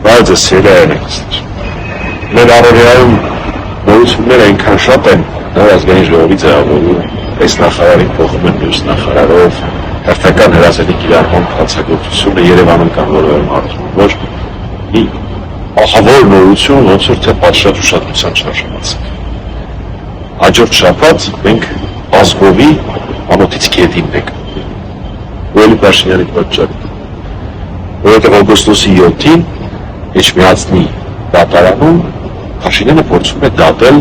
Բայց ես սիրել մեր առօրյայում նորությունները այնքան շատ են, նոր ազգային ժողովի ձևավորում, այս նախարարին փոխում են մյուս նախարարով, հերթական հրազենի կիրառման հանցագործությունը Երևանում կան որևէ հարցում, որ մի ահավոր նորություն ոնց որ թե պատշաճ ուշադրության շարժված։ Հաջորդ շաբաթ մենք ազգովի անոթից կետին ենք։ Ուելի Փաշինյանի պատճառով, որովհետև օգոստոսի 7-ին Էջմիածնի դատարանում Փաշինյանը փորձում է դատել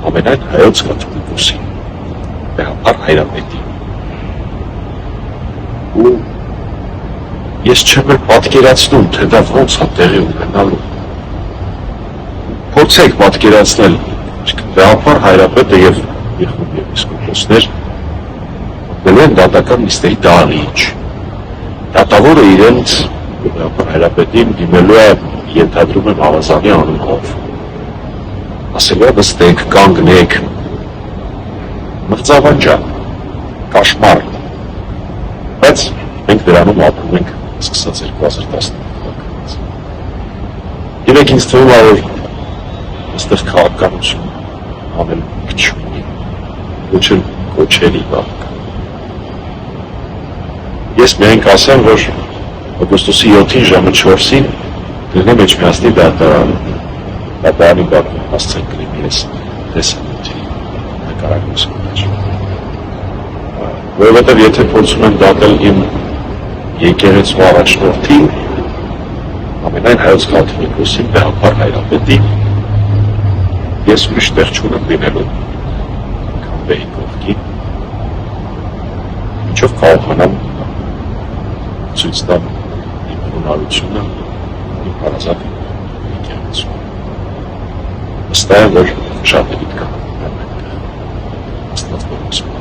ամենայն հայոց կաթողիկոսի, Բեհապար Հայրապետի։ Ու ես չեմ էլ պատկերացնում, թե դա ոնց է տեղի ունենալու։ Փորձեք պատկերացնել, Բեհապար Հայրապետը եւ եպիսկոպոսներ մտնելու են դատական նիստերի դահլիճ։ Դատավորը իրենց Բեհապար Հայրապետին դիմելու է, ենթադրում եմ ավազանի անունով, ասելու է նստեք, կանգնեք, մղձավանջա, կաշմար, բայց մենք դրանում ապրում ենք սկսած 2010 թվականից։ Երեք ինձ թվում է, որ այստեղ քաղաքականություն անել չունի, ոչ էլ կոչելի բավական։ Ես միայն կասեմ, որ օգոստոսի 7-ին ժամը 4-ին դրնեմ Էջմիածնի դատարանը, դատարանի բակում հասցեն կլինի ես տեսանյութի նկարագրություն մեջ։ Որովհետև եթե փորձում են դատել իմ եկեղեցու առաջնորդին, ամենայն հայոց կաթողիկոսին, Բեհապար Հայրապետին, ես ուրիշ տեղ չունեմ լինելու քամբեի կողքին, ինչով կարողանամ ցույց տամ իմ խոնարհությունը, իմ հարազատ եկեղեցու։ Վստահ եմ, որ շատ դեպք կան այդտեղ։ Աստված բարություն։